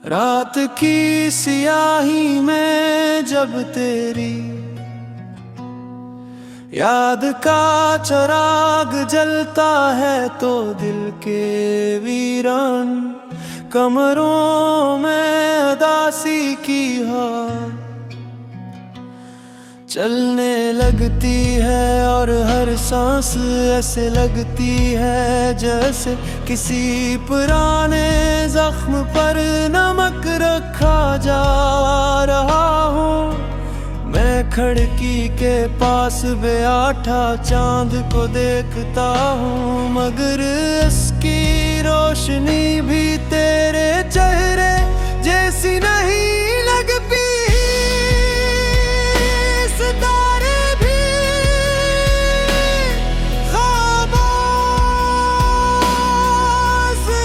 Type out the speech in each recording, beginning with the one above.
रात की सियाही में जब तेरी याद का चिराग जलता है तो दिल के वीरान कमरों में उदासी की हवा चलने लगती है और हर सांस ऐसे लगती है जैसे किसी पुराने जख्म पर नमक रखा जा रहा हो। मैं खिड़की के पास बेआठा चांद को देखता हूँ, मगर इसकी रोशनी भी तेरे चेहरे जैसी नहीं लगती। सितारे भी ख्वाबों से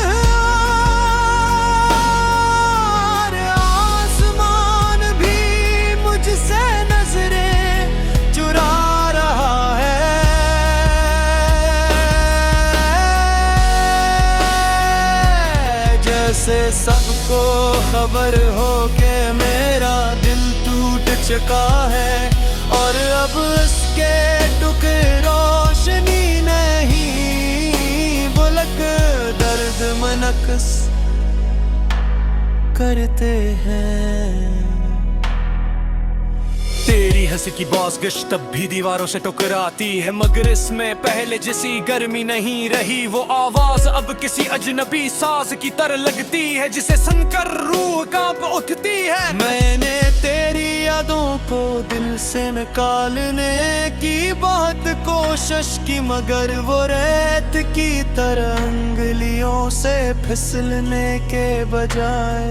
और आसमान भी मुझसे नजरें चुरा रहा है। जैसे सबको खबर हो के मेरा दिल टूट चुका है और अब उसके टुकड़े रोशनी नहीं बुलक दर्द मनकस करते हैं। तेरी हंसी की बाज़गश तब भी दीवारों से टकराती है, मगर इसमें पहले जैसी गर्मी नहीं रही। वो आवाज अब किसी अजनबी साज की तरह लगती है जिसे सुनकर रूह कांप उठती है। मैंने तेरी यादों को दिल से निकालने की बहुत कोशिश की, मगर वो रेत की तरह अंगुलियों से फिसलने के बजाय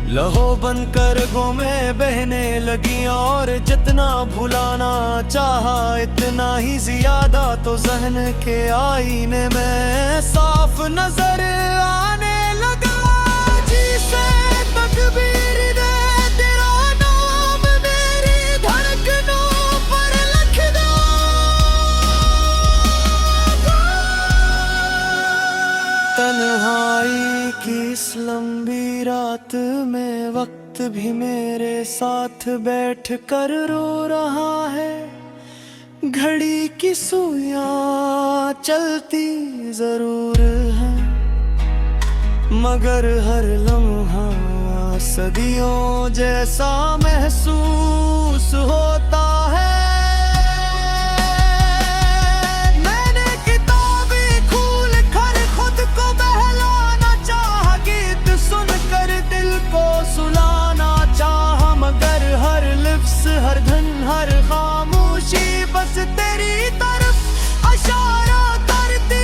लहो बनकर गो में बहने लगी। और जितना भुलाना चाहा इतना ही ज्यादा तो जहन के आईने में साफ नजर आने लगा। जिसे तकदीर ने तेरा नाम मेरी धड़कनों पर लिख दो। तन्हाई की इस लंबी रात में वक्त भी मेरे साथ बैठ कर रो रहा है। घड़ी की सुइयां चलती जरूर है, मगर हर लम्हा सदियों जैसा महसूस होता है। हर धन हर खामोशी बस तेरी तरफ इशारा करती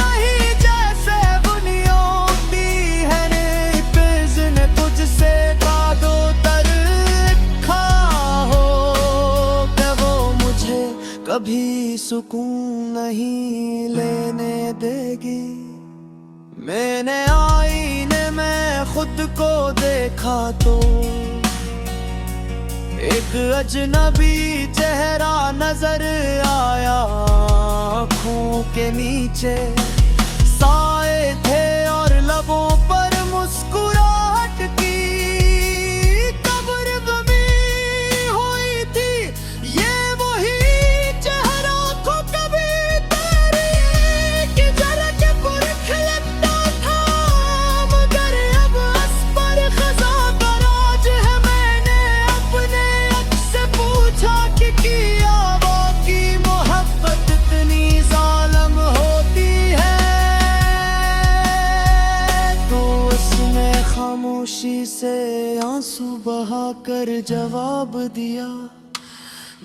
रही, जैसे बुनियोती है ने पेज ने तुझसे कादो तर लिखा हो कि वो मुझे कभी सुकून नहीं लेने देगी। मैंने आईने में खुद को देखा तो एक अजनबी चेहरा नजर आया। आँखों के नीचे साए थे और लबों पर मुस्कुराहट की कब्र बनी हुई थी। ये वही चेहरा को कभी तेरी की झलक पुरख लगता था, मगर अब उस पर खजा का राज है। मैंने अपने पूछा कि किया वो की मोहब्बत इतनी जालिम होती है, तो उसने खामोशी से आंसू बहा कर जवाब दिया,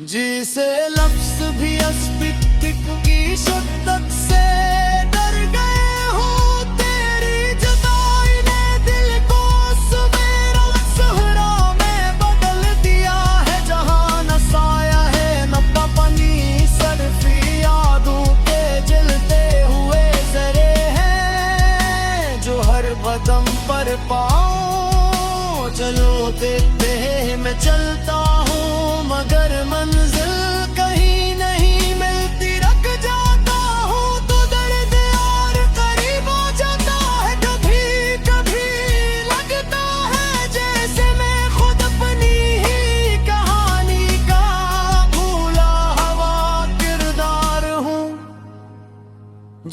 जिसे लफ्ज भी अस्तित्व की शिद्दत से डर गए हो। तेरी जुदाई ने दिल को सवेरा सहरा में बदल दिया है, जहां न साया है न पानी सरफी यादों के जलते हुए जरे हैं, जो हर कदम पर पाँव चलो देते हैं। मैं चलता हूँ मगर मंजिल कहीं नहीं मिलती, रख जाता हूँ तो दर्द और करीब हो जाता है। कभी कभी लगता है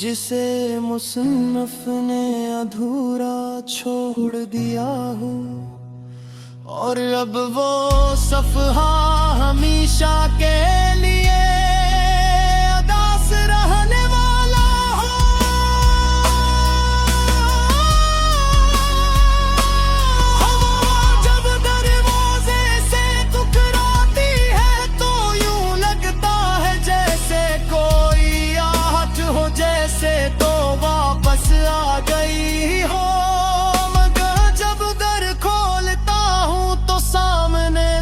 जिसे मुसन्नफ ने अधूरा छोड़ दिया हो, और अब वो सफ़हा हमेशा के लिए अदास रहने वाला हो। हवा जब दरवाजे से टकराती है तो यूं लगता है जैसे कोई आहट हो, जैसे तो वापस आ गई हो।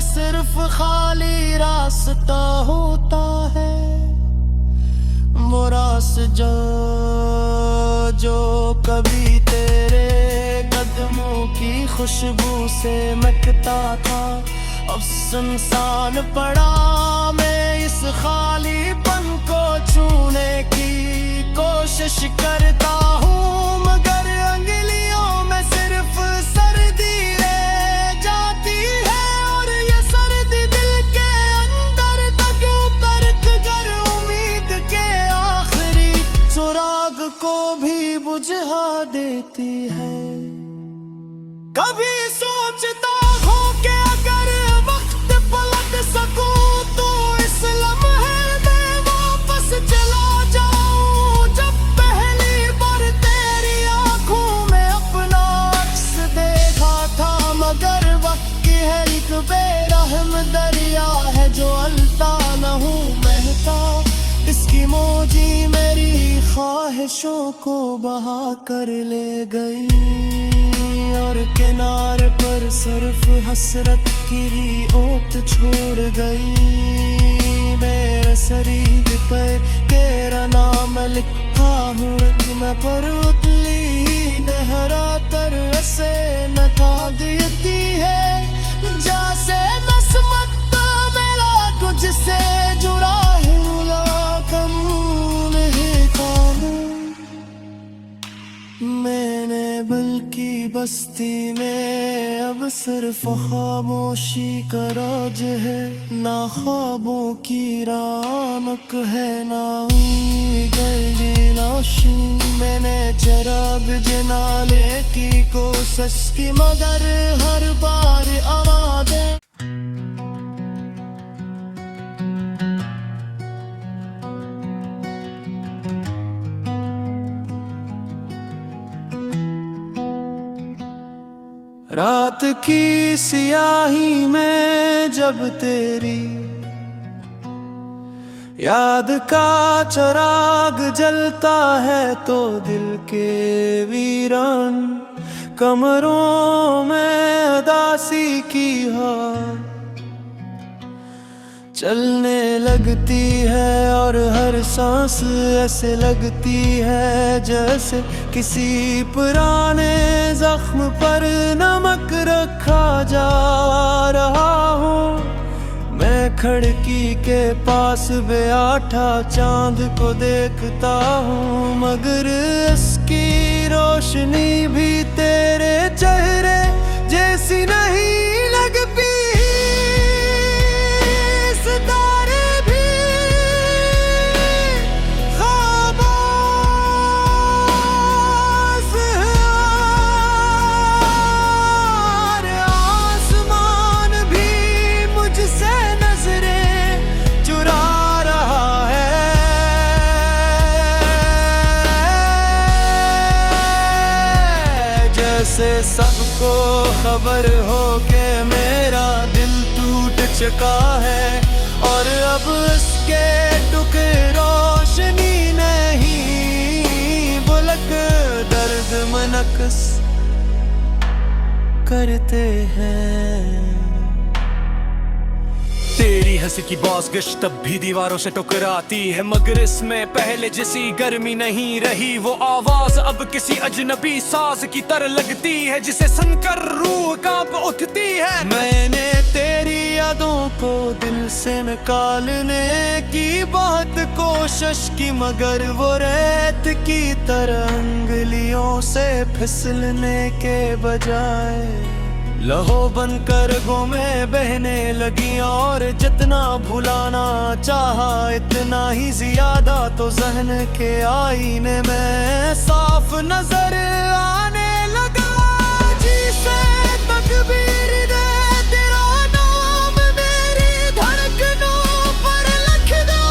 सिर्फ खाली रास्ता होता है, वो रास्ता जो कभी तेरे कदमों की खुशबू से महकता था, अब सुनसान पड़ा। मैं इस खालीपन को छूने की कोशिश करता हूँ, मगर अंगलियों में सिर्फ सर्दी रह जाती है, और ये सर्दी दिल के अंदर तक उतरक कर उम्मीद के आखिरी सुराग को भी बुझा देती है। कभी सोचता हूँ कि अगर वक्त पलट सकूं तो इस लम्हे में वापस चला जाऊं, जब पहली बार तेरी आंखों में अपना अक्स देखा था। मगर वक्त की है एक बेरहम दरिया है जो अलता न हूँ बहता, इसकी मौजी मेरी ख्वाहिशों को बहा कर ले गई, और किनारे पर सिर्फ हसरत की ओट छोड़ गई। मेरे शरीर पर तेरा नाम लिखा हूँ मैं, पर उतली लहरा तर से न था देती है, जैसे नस्मत मेरा तुझसे जुड़ा है मुलाकाम नहीं कानून। मैंने बल्कि बस्ती में अब सिर्फ खामोशी का राज है, ना ख्वाबों की रौनक है, ना गली नाशी। मैंने चराग जलाने की कोशिश की, मगर हर बार आवाज़ें रात की सियाही में जब तेरी याद का चिराग जलता है, तो दिल के वीरान कमरों में उदासी की हवा चलने लगती है, और हर सांस ऐसे लगती है जैसे किसी पुराने जख्म पर नमक रखा जा रहा हो। मैं खिड़की के पास बेआठा चांद को देखता हूँ, मगर इसकी रोशनी भी तेरे चेहरे जैसी नहीं लगती। से सबको खबर हो कि मेरा दिल टूट चुका है, और अब इसके टुकड़े रोशनी नहीं बुलक दर्द मनकस करते हैं। तेरी हंसी की बाज़गश्त तब भी दीवारों से टकराती है, मगर इसमें पहले जैसी गर्मी नहीं रही। वो आवाज अब किसी अजनबी साज की तरह लगती है, जिसे सुनकर रूह कांप उठती है। मैंने तेरी यादों को दिल से निकालने की बहुत कोशिश की, मगर वो रेत की तरह अंगुलियों से फिसलने के बजाय लहो बनकर गो में बहने लगी और जितना भुलाना चाहा इतना ही ज्यादा तो जहन के आईने में साफ नजर आने लगा। जिसे तकबीर दे तेरा नाम मेरी धड़कनों पर लिख दो।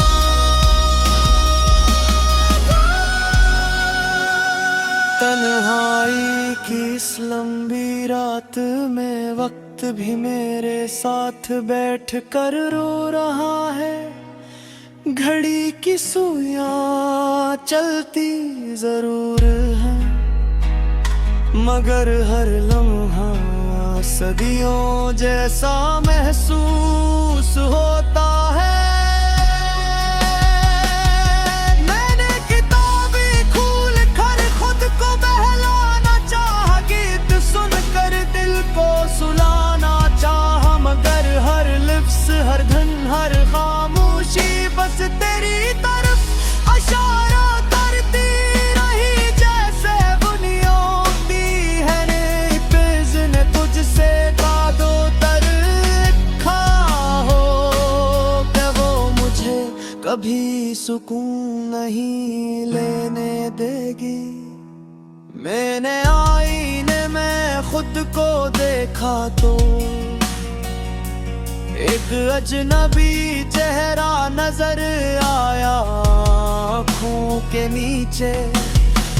तन्हाई की इस लंबी रात में वक्त भी मेरे साथ बैठ कर रो रहा है। घड़ी की सुइयां चलती जरूर है मगर हर लम्हा सदियों जैसा महसूस होता है। सुलाना चाह मगर हर लिप्स हर धन हर खामोशी बस तेरी तरफ इशारा करती रही। जैसे बुनियोती है ने पेज़ ने तुझसे कादो तर लिखा हो कि वो मुझे कभी सुकून नहीं लेने देगी। मैंने आईने में खुद को देखा तो एक अजनबी चेहरा नजर आया। आँखों के नीचे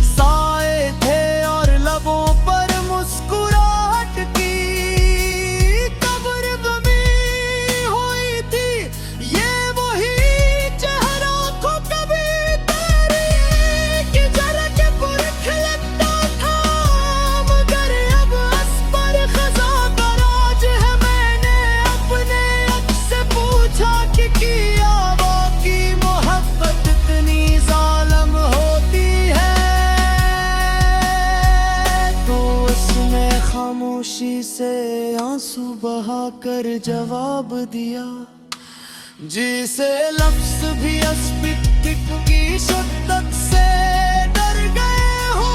साए थे और लबों पर मुस्कुराहट की कब्र बनी हुई थी। ये वही चेहरा को कभी तेरी की झलक पुरख लगता था मगर अब अस पर खजा का राज है। मैंने अपने आप से पूछा कि किया बाकी मोहब्बत इतनी जालिम होती है। तो उसने खामोशी से आंसू बहा कर जवाब दिया जिसे लफ्ज भी अस्तित्व की शिद्दत से डर गए हो।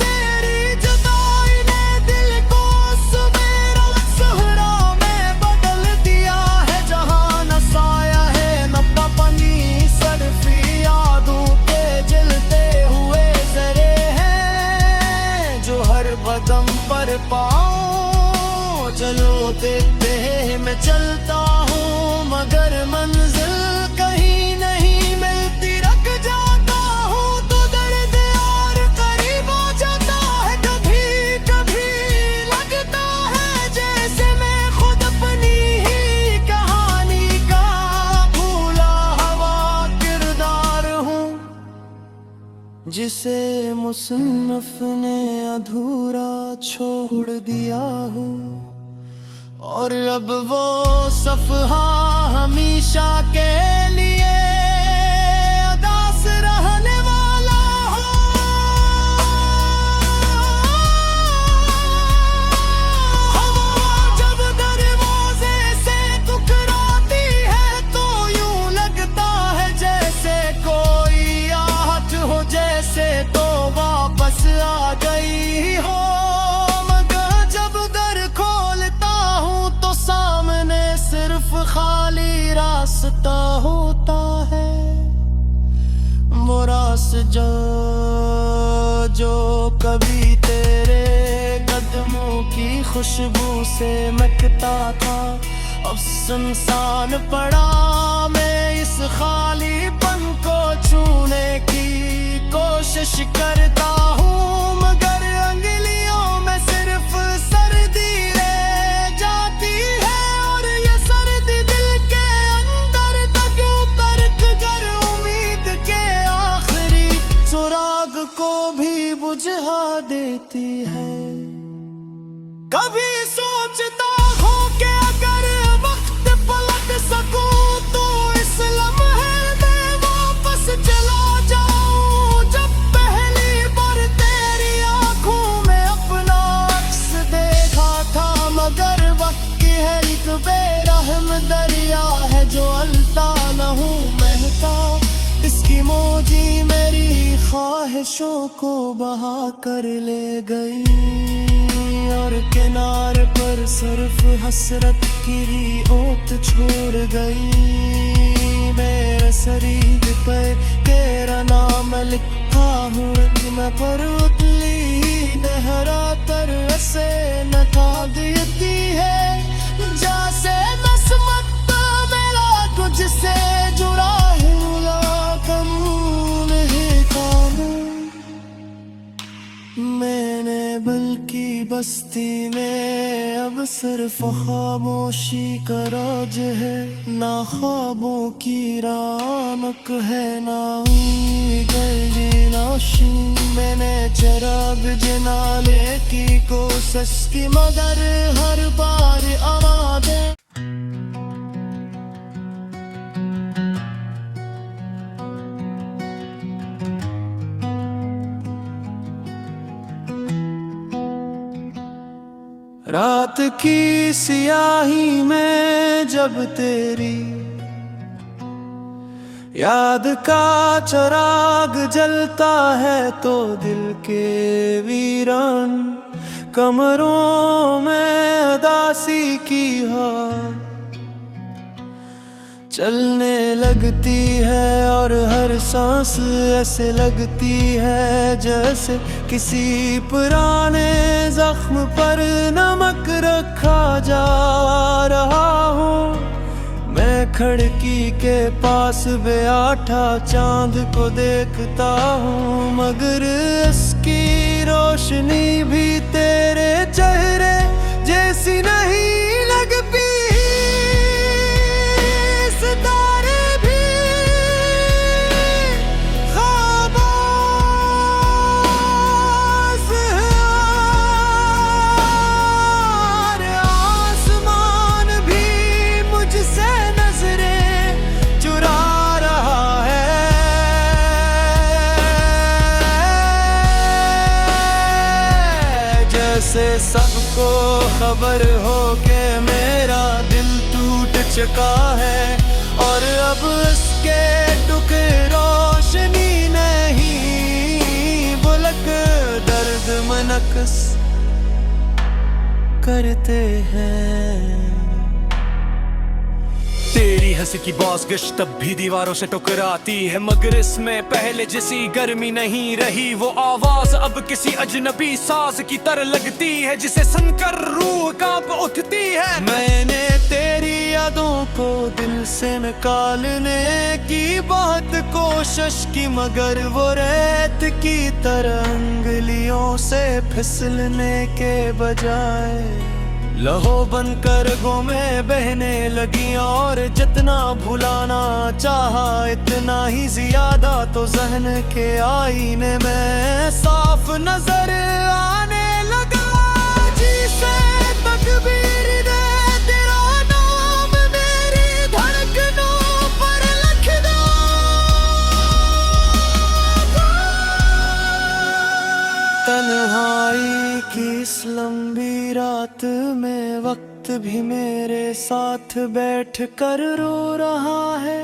तेरी जुदाई ने दिल को सवेरा सहरा में बदल दिया है। जहां न साया है न पानी सरफी यादों के जलते हुए जरे हैं जो हर कदम पर पाओ चलो देखते मैं चलता हूँ मगर मंजिल कहीं नहीं मिलती। रख जाता हूँ तो दर्द और करीब आ जाता है। कभी कभी लगता है जैसे मैं खुद अपनी ही कहानी का भूला हुआ किरदार हूँ जिसे मुसन्निफ ने अधूरा छोड़ दिया हूँ। और अब वो सफ़हा हमेशा के लिए अदास रहने वाला हो। हवा जब दरवाजे से टकराती है तो यूं लगता है जैसे कोई आहट हो जैसे तो वापस आ गई हो। सिर्फ खाली रास्ता होता है वो रास्ता जो कभी तेरे कदमों की खुशबू से महकता था। अब सुनसान पड़ा मैं इस खालीपन को छूने की कोशिश करता हूँ मगर अंगलियों में सिर्फ सर्दी रह जाती है। को भी बुझा देती है। कभी सोचता हूँ कि अगर वक्त पलट सकूं तो इस लम्हे में वापस चला जाऊं जब पहली बार तेरी आंखों में अपना अक्स देखा था। मगर वक्त की है एक बेरहम दरिया है जो अलता न हूँ महता। इसकी मौजी मेरी ख्वाहिशों को बहा कर ले गई और किनारे पर सिर्फ हसरत की ओट छोड़ गई। मेरे शरीर पर तेरा नाम लिखा हूँ मैं, पर उतली लहरा तर से न था देती है। जैसे नस्मत मेरा तुझसे जुड़ा हुआ कानून है कानून। मैंने बल्कि बस्ती में अब सिर्फ खामोशी का राज है। ना ख्वाबों की रौनक है ना गली नाशी। मैंने चराग जलाने की कोशिश की मगर हर बार आवाज़ रात की सियाही में जब तेरी याद का चिराग जलता है तो दिल के वीरान कमरों में उदासी की हवा चलने लगती है और हर सांस ऐसे लगती है जैसे किसी पुराने जख्म पर नमक रखा जा रहा हो। मैं खिड़की के पास बेआठा चांद को देखता हूँ, मगर इसकी रोशनी भी तेरे चेहरे जैसी नहीं लगती। से सबको खबर हो के मेरा दिल टूट चुका है और अब इसके टुकड़े रोशनी नहीं बुलक दर्द मनकस करते हैं। तेरी हंसी की बाज़गश्त तब भी दीवारों से टकराती है, मगर इसमें पहले जैसी गर्मी नहीं रही। वो आवाज अब किसी अजनबी साज की तरह लगती है जिसे सुनकर रूह कांप उठती है। मैंने तेरी यादों को दिल से निकालने की बहुत कोशिश की, मगर वो रेत की तरह उंगलियों से फिसलने के बजाय लहो बनकर गो में बहने लगी। और जितना भुलाना चाहा इतना ही ज्यादा तो जहन के आईने में साफ नजर आने लगा। जिसे तकबीर दे तेरा नाम मेरी धड़कनों पर लिख दो। तन्हाई की इस लंबी रात में वक्त भी मेरे साथ बैठ कर रो रहा है।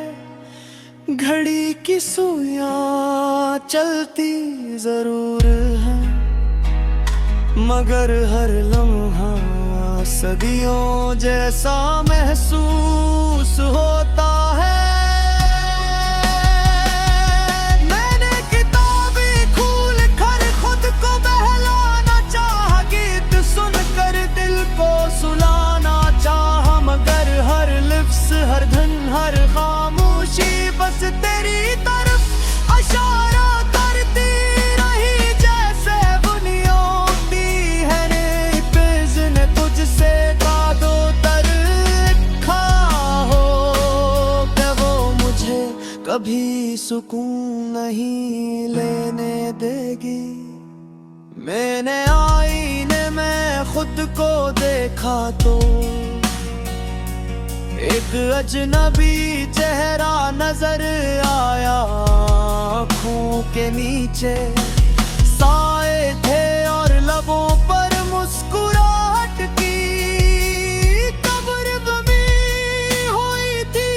घड़ी की सुइयां चलती जरूर है, मगर हर लम्हा सदियों जैसा महसूस होता है। हर धन हर खामोशी बस तेरी तरफ इशारा करती रही, जैसे बुनियादी है रे ने तुझसे कादो तर लिखा हो कि वो मुझे कभी सुकून नहीं लेने देगी। मैंने आईने में खुद को देखा तो एक अजनबी चेहरा नजर आया। आँखों के नीचे साए थे और लबों पर मुस्कुराहट की कब्र बनी हुई थी।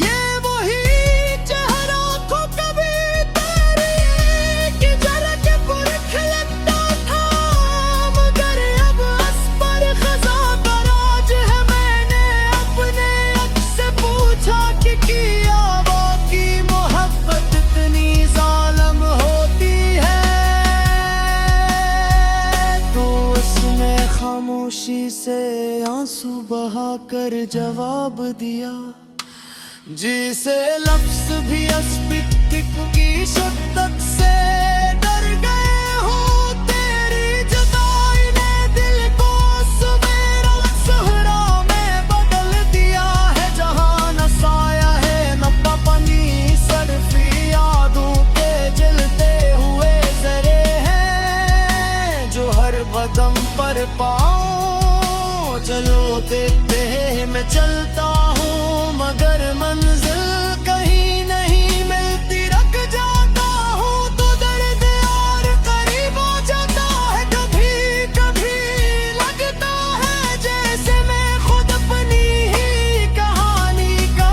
ये वही चेहरा को कभी तेरी आंसू बहा कर जवाब दिया, जिसे लफ्ज भी अस्तित्व की शिद्दत से डर गए हो। तेरी जुदाई ने दिल को सवेरा सहरा में बदल दिया है, जहां न साया है न पपनी, सरफी यादों के जलते हुए जरे हैं जो हर कदम पर पाऊं। चलो देखते हैं, मैं चलता हूँ मगर मंजिल कहीं नहीं मिलती, रख जाता हूँ तो दर्द और करीब हो जाता है। कभी कभी लगता है जैसे मैं खुद अपनी ही कहानी का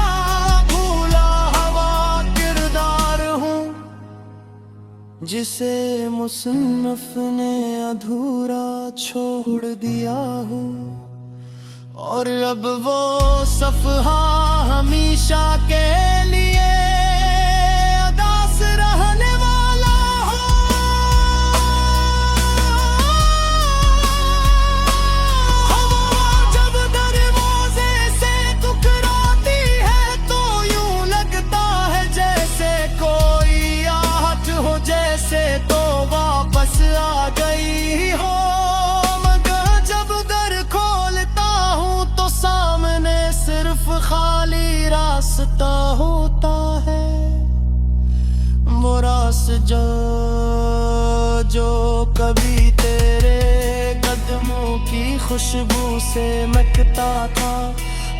भूला हुआ किरदार हूँ, जिसे मुसन्निफ ने अधूरा छोड़ दिया हूँ। और अब वो सफ़हा हमेशा के लिए अदास रहने वाला हो। हवा जब दरवाजे से टकराती है तो यूं लगता है जैसे कोई आहट हो, जैसे तो वापस आ गई हो। सिर्फ खाली रास्ता होता है, वो रास्ता जो कभी तेरे कदमों की खुशबू से महकता था,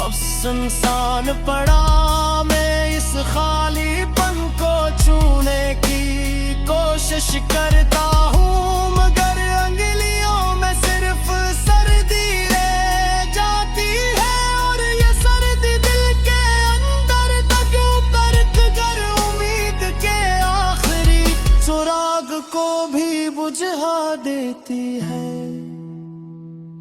अब सुनसान पड़ा। मैं इस खालीपन को छूने की कोशिश करता हूँ, मगर अंगलियों में सिर्फ सर्दी रह जाती है। को भी बुझा देती है।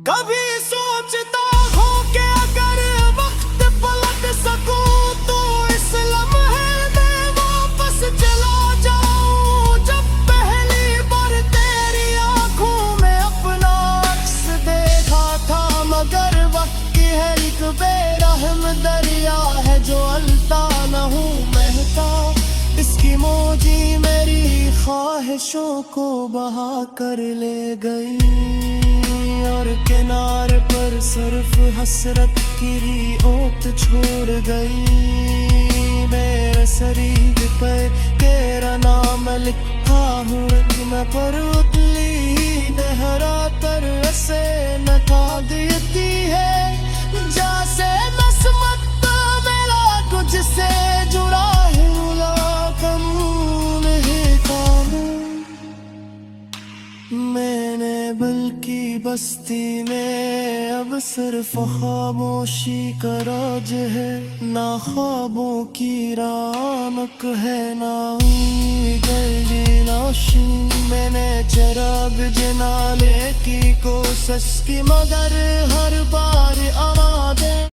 कभी सोचता हूँ कि अगर वक्त पलट सकूं तो इस लम्हे में वापस चला जाऊं, जब पहली बार तेरी आंखों में अपना अक्स देखा था। मगर वक्त की है एक बेरहम दरिया है जो अलता न हूँ बहता, इसकी मौजी मेरी ख्वाहिशों को बहा कर ले गई। और किनारे पर सिर्फ हसरत की ओट छोड़ गई। मेरे शरीर पर तेरा नाम लिखा हूँ, मैं पर उतली नहरा तर से नथा देती है, जैसे नस्मत मेरा तुझसे जुड़ा है। मैंने बल्कि बस्ती में अब सिर्फ खामोशी का राज है, ना ख्वाबों की रौनक है ना गली नाशी। मैंने चराग जलाने की कोशिश की मगर हर बार आवाज़ें